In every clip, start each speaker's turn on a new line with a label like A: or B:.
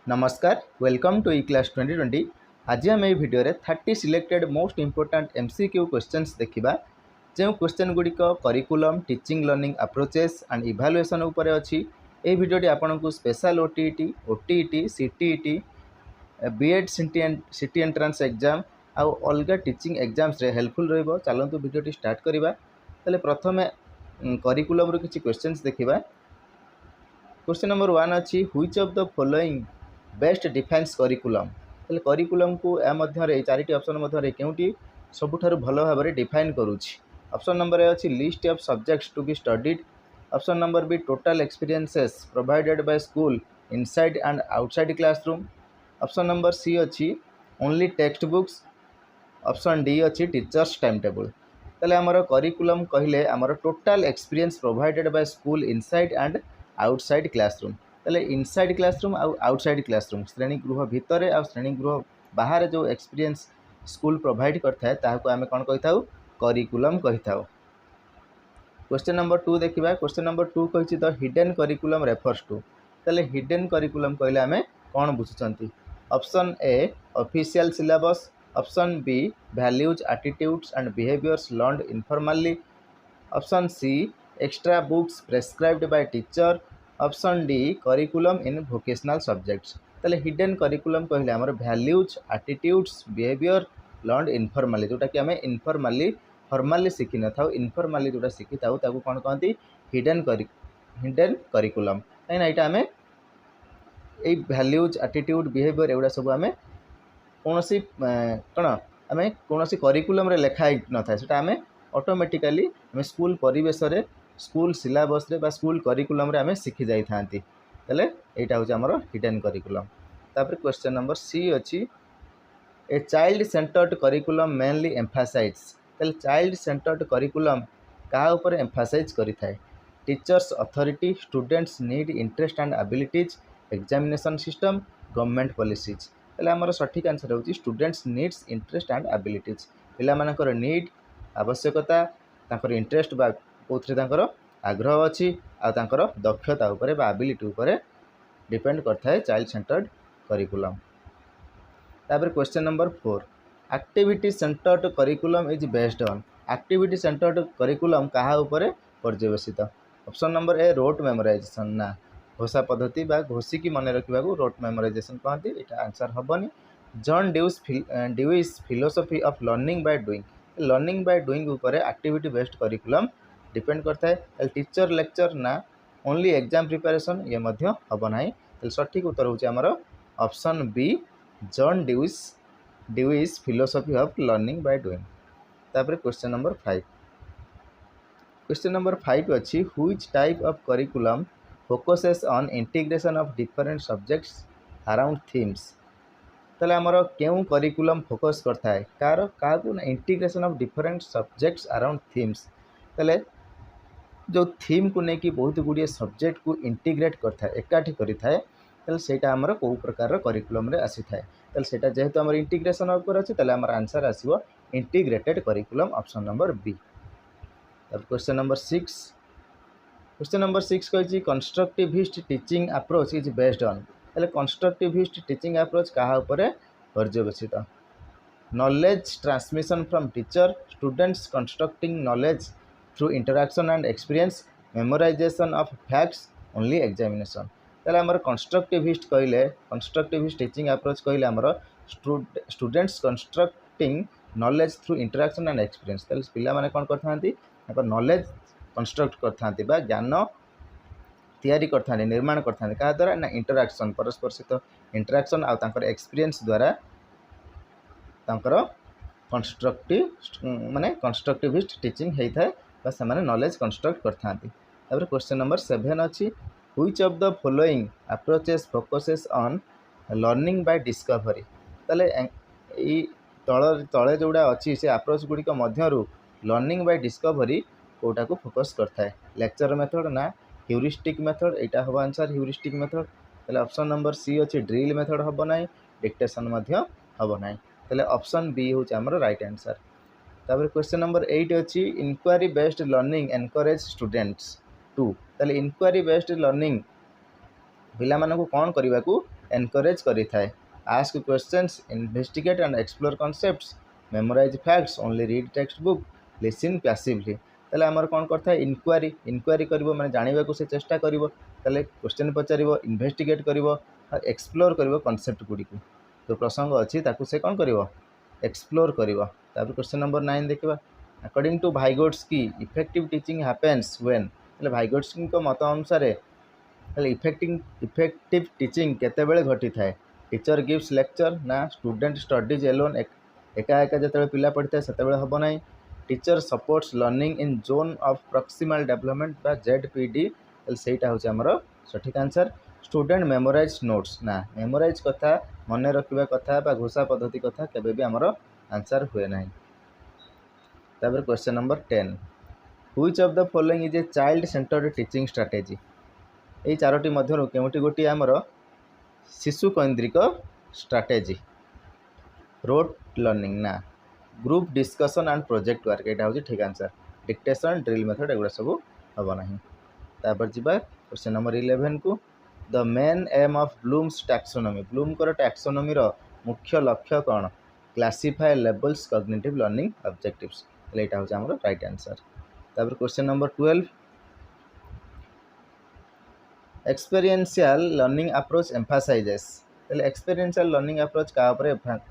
A: नमस्कार welcome to E class 2020। आज आम video 30 selected most important MCQ questions देखिबा। जो क्वेश्चन गुड़िक curriculum teaching learning approaches and evaluation उपर अच्छी। ये भिडियोटी आपको special OTET OTET CTET BEd CT entrance exam आउ अलग टीचिंग एग्जाम्स रे हेल्पफुल रहिबो। चलंतु भिडियोटी स्टार्ट करिबा। तले प्रथमे करिकुलम रो किछि क्वेश्चंस देखिबा। क्वेश्चन नंबर 1 अच्छी which of the following best defence curriculum. तेल करिकुलम को या मध्य चारिटी ऑप्शन मध्य केउटी सबुठारु भल भाव में डिफाइन करूछि। ऑप्शन नंबर ए अच्छी list of subjects to be studied. Option number B total experiences provided by school inside and outside classroom. Option number C अच्छी only text books. Option D अच्छी teachers time table. तेल आमर curriculum कहले आमर total experience provided by school inside and outside classroom. तेल inside classroom outside classroom श्रेणीगृह भितर आ श्रेणीगृह बाहर जो एक्सपीरियंस स्कूल प्रोवाइड करता है ताकू आम कौन कही था करिकुलम कही था। क्वेश्चन नंबर 2 देखिबा। क्वेश्चन नंबर 2 कही the hidden curriculum refers to. तेल हिडन करिकुलम कहले आम कौन बुझुचंती। Option A official syllabus. Option B values attitudes and behaviours learned informally. Option C extra books prescribed by teacher. Option D curriculum in vocational subjects. तेल hidden curriculum कहले आमर values attitudes behaviour learned informally जोटा कि आम informally formally शिखि न था informally जोटा शिखि था ताकू कौन कहती हिडन करिकुलम। कहीं यहाँ आम ये वैल्यूज एटीट्यूड बिहेवियर एगुड़ा सब आम कौन कौन आम कौन करिकुलम लेखाई न था से आम ऑटोमेटिकली आम स्कूल परिवेश रे स्कूल सिलेबस रे बा स्कूल करिकुलम रे आम शिखि जाई थांती। तले एटा होची हमर हिडन करिकुलम। तापर क्वेश्चन नंबर सी अछि ए child centred curriculum mainly emphasise. तले चाइल्ड सेंटर्ड करिकुलम का ऊपर एम्फासाइज करि थाए। Teachers authority students need interest and abilities examination system government policies. तले हमर सठिक आंसर होची students needs interest and abilities. पिला मानकर नीड आवश्यकता तांकर इंटरेस्ट बा कोथरे तांकर आग्रह अच्छी आ तांकर दक्षता उपरे बा एबिलिटी उपरे डिपेंड करता है चाइल्ड सेंटर्ड करिकुलम। तापर question number 4 activity centred curriculum is based on. Activity centred curriculum कहा उपरे पर्यवेसित। Option number A rote memorization ना घोषा पद्धति बा घोषिकी मन रखा रोट मेमोराइजेशन कहती। यहाँ आंसर हेनी। John Dewey's philosophy of learning by doing. Learning by doing उपरे एक्टिविटी बेस्ड करिकुलम डिपेंड करता है। टीचर लेक्चर ना ओनली एग्जाम प्रिपरेशन ये मध्य हम ना। सठिक उत्तर होची आमर option B John Dewey's philosophy of learning by doing. तापर क्वेश्चन नंबर 5। क्वेश्चन नंबर 5 अच्छी which type of curriculum focuses on integration of different subjects around themes. तले आमर क्यों करिकुलम फोकस करता है कार क्या integration of different subjects around themes. तले जो थीम को लेकिन बहुत गुड़िए सब्जेक्ट को इंटीग्रेट करता है एकाठी करें सेटा आमर कौ प्रकार करिकुलम रे आसी थाए। तले सेटा जेहेतु आमर इंटीग्रेशन ऊपर अच्छे तले आमर आंसर आसीबो integrated curriculum option number B. तब क्वेश्चन नंबर 6। क्वेश्चन नंबर 6 कही constructivist teaching approach is based on. तले कंस्ट्रक्टिविस्ट टीचिंग अप्रोच कहा उपरे पर्यवेसित। Knowledge transmission from teacher students constructing knowledge through interaction and experience memorization of facts only examination. ताले हमर constructivist कहले constructivist teaching approach कहले हमर students constructing knowledge through interaction and experience. ताले पिला माने कोन करथांती नॉलेज कंस्ट्रक्ट करथांती बा ज्ञान तैयारी करथांती निर्माण करथांती का द्वारा ना इंटरैक्शन परस्पर सहित इंटरैक्शन आ तांकर एक्सपीरियंस द्वारा तांकर कंस्ट्रक्टिव माने कंस्ट्रक्टिविस्ट टीचिंग होता है बा से नॉलेज कंस्ट्रक्ट करथांती। तापर क्वेश्चन नंबर 7 अच्छी which of the following approaches focuses on learning by discovery. ताले तले जोड़ा अच्छी से अप्रोच गुड़िक मध्यरु लर्निंग बाय डिस्कवरी कोटा को फोकस करता है। लेक्चर मेथड ना ह्यूरिस्टिक मेथड यहाँ हम आंसर ह्यूरिस्टिक मेथड। ताले ऑप्शन नंबर सी अच्छी ड्रिल मेथड हम ना डिक्टेशन हम ना। ताले ऑप्शन बी हूँ आमर राइट आंसर। तापर क्वेश्चन नंबर 8 अच्छी inquiry based learning encourage students to. ताले इंक्वारी बेस्ड लर्निंग पिला मानकु कौन करने को एनकरेज करिथाए। Ask questions, investigate and explore concepts, memorize facts, only read text book, listen passively. ताले आमर कौन करता है इनक्वारी, इनक्वारी करिवो माने जानिबा को से चेष्टा करिवो, ताले क्वेश्चन पचारिवो, इन्वेस्टिगेट करिवो और एक्सप्लोर करिवो कॉन्सेप्ट गुडी को। तो प्रसंग अछि ताकू से कौन करिवो एक्सप्लोर करिवो। तापर क्वेश्चन नंबर 9 देखिबा। According to Vygotsky effective teaching happens when, ताले भाइगोट्स्की को मत अनुसार इफेक्टिव टीचिंग केतेबेले घटी थाए। टीचर गिव्स लेक्चर ना स्टूडेंट स्टडीज एलोन, एका एका जो पिला पढ़ी था से हम ना। Teacher supports learning in zone of proximal development बा ZPD, सेटा हूँ आमर सठिक आंसर। स्टूडेंट मेमोराइज नोट्स ना मेमोराइज कथा मन रखा कथा बा घोषा पद्धति कथा केबे भी आमर आंसर हुए ना। तापर question number 10, which of the following is a child centered teaching strategy. यही चारोटी मध्य केउटी गोटी आमर शिशु केन्द्रिक स्ट्रैटेजी। रोट लर्निंग ना group discussion and project work, यहाँ हूँ ठीक आंसर। डिक्टेशन, ड्रिल मेथड एगुड़ा सब हम ना। तापर जीवा क्वेश्चन नंबर 11 को। The main aim of Bloom's taxonomy, Bloom कर टैक्सोनॉमी रो मुख्य लक्ष्य कौन। Classify levels cognitive learning objectives, यहाँ हूँ आमर राइट आंसर। तापर question number 12, experiential learning approach emphasizes. Experiential learning approach क्या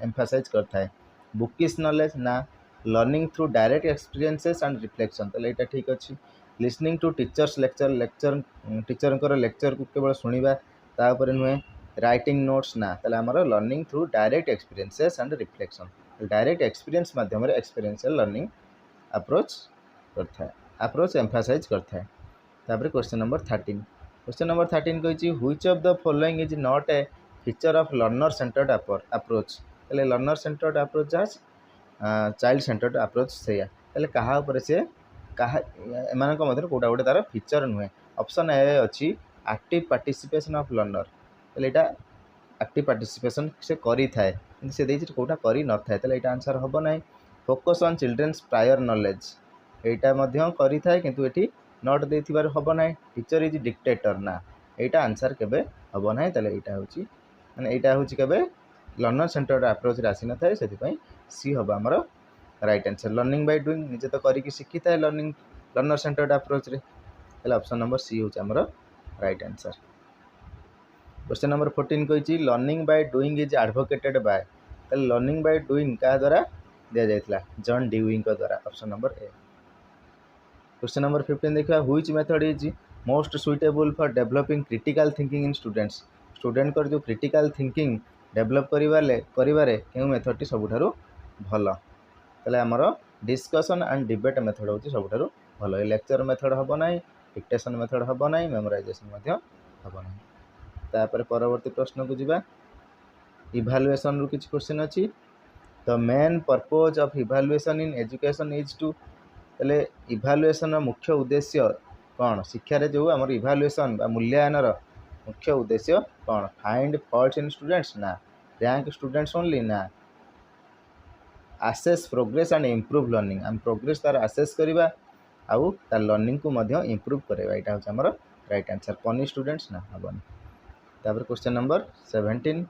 A: एम्फासाइज करता है। बुकिश नॉलेज ना learning through direct experiences and reflection, तो यहाँ ठीक अच्छे। Listening to teachers lecture, teacher lecture को केवल शुणा तापर नुहे। राइटिंग नोट्स ना आमर learning through direct experiences and reflection, direct experience माध्यम एक्सपीरियंशियल लर्निंग अप्रोच करता है, अप्रोच एम्फासाइज करता है। तापर क्वेश्चन नंबर 13, क्वेश्चन नंबर 13 कही which of the following is not A feature of learner centered approach. Learner centered approach जहाँ child centred approach से क्या से एम कौटा गोटे तार फीचर नुहे। ऑप्शन ए अच्छी एक्टिव पार्टिसिपेशन ऑफ लर्नर, यहाँ एक्टिव पार्टिसिपेशन से करी थाए से देछि कोटा करी न थाए, यहाँ आंसर हम ना। Focus on children's prior knowledge, यहाँ मध्य करी थाए किंतु एठी नोट दे हम ना। टीचर इज डिक्टेटर ना, यहाँ आंसर केबे हम ना। यहाँ हूँ मैंने यहाँ हूँ केबे लर्नर सेंटर्ड अप्रोच आसी न थाए, से सी हम आमर right answer. Learning by doing निजे तो करिक शिखी थाए लर्निंग लर्नर सेंटर्ड अप्रोच रे, ऑप्शन नंबर सी हूँ आमर राइट आंसर। क्वेश्चन नंबर 14 कही learning by doing is advocated by, learning by doing क्या द्वारा दि जाता, जॉन ड्यूइंग द्वारा, option number A. Question number 15 देखा, which method is most suitable for developing critical thinking in students. Student कर जो क्रिटिकल थिंकिंग डेवलप करिवारे केउ मेथड टी सबुठारु भल, तले आमर डिस्कशन एंड डिबेट मेथड होची सबुठारु भल। लेक्चर मेथड हम ना, डिक्टेशन मेथड हम ना, मेमोराइजेशन मध्य हम ना। तापर परवर्ती प्रश्न को जीवा। इभालुएशन रु किछ क्वेश्चन अछि। The main purpose of evaluation in education is to, तले इभालुएशन मुख्य उद्देश्य कौन। शिक्षा रे जो आमर इभालुएशन बा मूल्यांकन मुख्य उद्देश्य कौन। फाइंड फॉल्ट्स इन स्टूडेंट्स ना, रैंक स्टूडेंट्स ओनली ना, access progress and improve learning, आम प्रोग्रेस तार आसेस करवा आउ तार लर्निंग को मध्य इम्प्रूव करवा, यहाँ हूँ आमर राइट आंसर। पनिश स्टूडेंट्स ना हेनी। तापर question number 17,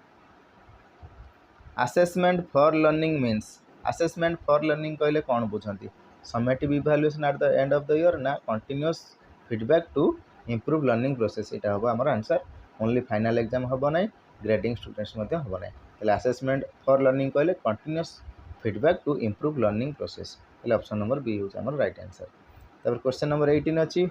A: assessment for learning means. Assessment for learning कहले कौन बुझंती। Summative evaluation at the end of the year ना continuous feedback to improve learning process, यहाँ हम आमर आंसर। ओनली फाइनल एग्जाम हम ना, ग्रेडिंग स्टूडेंट्स हम ना। असेसमेंट फॉर लर्निंग कहले continuous feedback to improve learning process, option number B हूँ आमर राइट आंसर। तापर क्वेश्चन नंबर 18 अच्छी,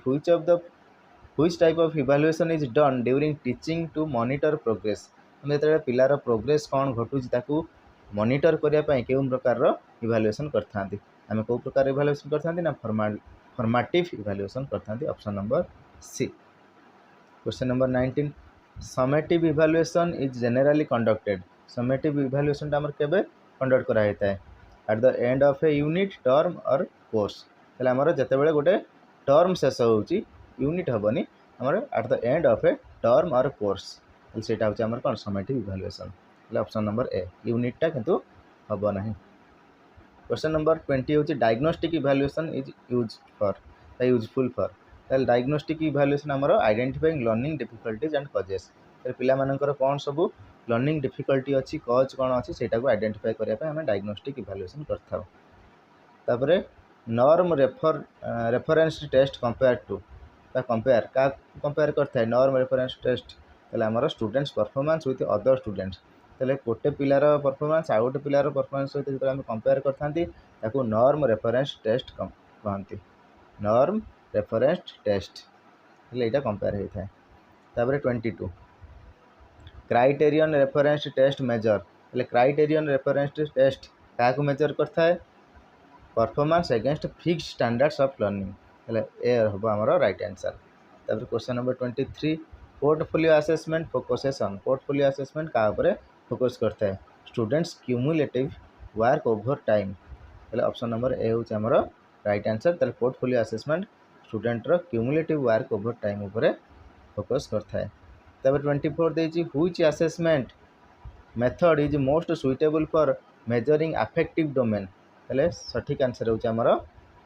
A: which type of evaluation is done during teaching to monitor progress. जो पिलार प्रोग्रेस कौन घटुची ताकू मॉनिटर करने केउं प्रकार इवैल्यूएशन करता, आम कौ प्रकार इवैल्यूएशन करता ना फॉर्मेटिव इवैल्यूएशन करता, option number C. Question number 19, summative evaluation is generally conducted. Summative evaluation आमर केबे कंडक्ट करा होता है, at the end of a unit, term और कोर्स। ताले आमर जेतेबेले गोटे टर्म शेष होउची, यूनिट हेनी आमर at the end of a term और कोर्स, से आमर कौन summative evaluation, option number A. यूनिटा किंतु हम ना। क्वेश्चन नंबर 20 हूँ diagnostic evaluation is useful for. Diagnostic evaluation आमर identifying learning difficulties and causes, पिलामानंकर कौन सब लर्निंग डिफिकल्टी अच्छी कज कौन अच्छी से आइडेंटिफाई करने आम डायग्नोस्टिक इवैल्यूएशन करता norm reference test compare to compare क्या कंपेयर करता है नॉर्म रेफरेंस टेस्ट आमर students performance with other students गोटे पिलार परफॉर्मेंस आ गोटे पिलार परफॉर्मेंस सहित जो आम कंपेयर करता नॉर्म रेफरेंस टेस्ट कहती नॉर्म रेफरेंस टेस्ट यहाँ कंपेयर होता है 22 criterion reference test measure criterion reference test क्या मेजर करता है performance against fixed standards of learning A हम आमर right answer question number 23 portfolio assessment focuses on portfolio assessment क्या फोकस करता है students cumulative work over time option number A हूँ आमर राइट आंसर पोर्टफोलियो असेसमेंट स्टूडेंटर क्यूमुलेटिव वर्क ओवर टाइम उपर focus करता है 24 देजी which assessment method is most suitable for measuring affective domain सठिक आंसर हूँ आमर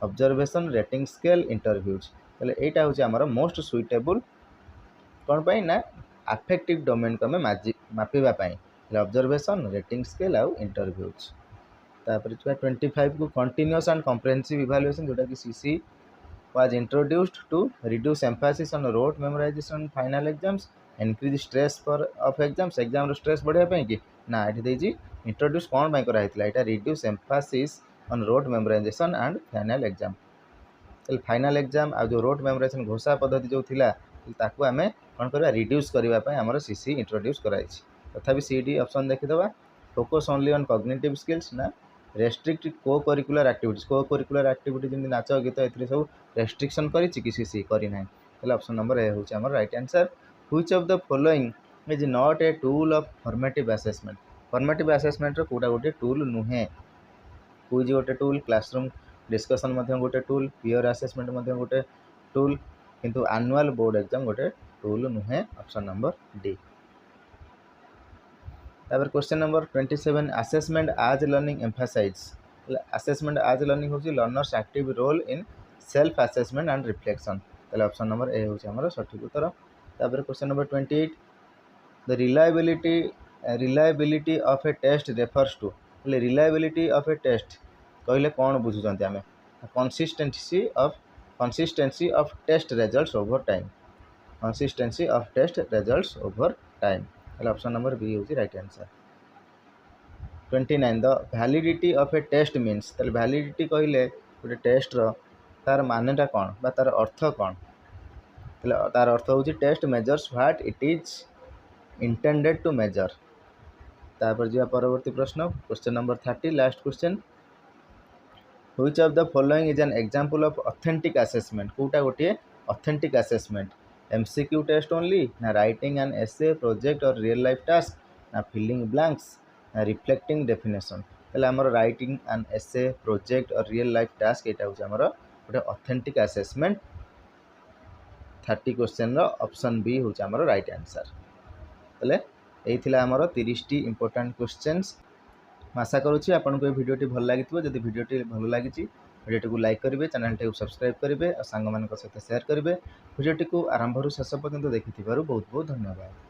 A: ऑब्जर्वेशन रेटिंग स्केल इंटरव्यूज यहाँ हूँ आमर मोस्ट सुइटेबल कौन पाई ना अफेक्टिव डोमेन को आम मापिवाई ऑब्जर्वेशन रेटिंग स्केल आउ इंटरव्यूज 25 को कंटिन्यूअस एंड कॉम्प्रिहेंसिव इवैल्यूएशन जोटा कि CC was introduced to reduce emphasis on rote memorization final exams increase stress for of exams exam रो stress बढ़िया पे कि ना एठी देजी इंट्रोड्यूस कोन बाय करा हितला एटा reduce emphasis on rote memorization and final exam final exam आ जो रोट मेमोराइजेशन घोषा पद्धति जो थिला ताकू आमे कोन करबा रिड्यूस करबा पय हमर सीसी इंट्रोड्यूस कराई छी तथापि सीडी ऑप्शन देखि दबा focus only on cognitive skills ना रेस्ट्रिक्ट को करिकुलर एक्टिविटी जमी नाच गीत ए सब रेस्ट्रिक्शन करी करना ऑप्शन नंबर ए हूँ आम right answer which of the following is not a tool of formative assessment कोटा गोटे टूल नुहे क्विज गोटे टूल क्लासरूम डिस्कशन गोटे टूल पीयर असेसमेंट गोटे टूल किंतु एनुअल बोर्ड एग्जाम गोटे टूल नुहे option number D question number 27 assessment as learning emphasize assessment as learning होची learners active role in self assessment and reflection option number A होची हमर सठिक उत्तर question number 28 the reliability of a test refers to reliability of a test कहले कौन बुझुचंती आमे consistency of test results over time option number B हूँ right answer 29 the validity of a test means validity कहले गोटे test तार मानेटा कौन बा तार अर्थ कौन तार अर्थ हूँ test measures what it is intended to measure तापर जो परवर्ती प्रश्न question number 30 last question which of the following is an example of authentic assessment कोटा गोटे authentic assessment MCQ test only ना राइटिंग एन एसे प्रोजेक्ट और real life task ना filling blanks ना रिफ्लेक्टिंग डेफिनेशन आमर राइटिंग एन एसे प्रोजेक्ट और real life task यहाँ हूँ आमर गोटे authentic assessment 30 question option B हूँ आमर राइट आंसर यही आमर 30 टी इंपोर्टेंट क्वेश्चंस आशा करुँची आपको ये भिडियोटी भल लगी जदि भिडियोटी भल लगी भिडियोटी को लाइक करेंगे चैनल टी सब्सक्राइब करेंगे और सांग सहित शेयर करेंगे भिडियोटी को आरंभ शेष पर्यंत देखि बहुत बहुत धन्यवाद।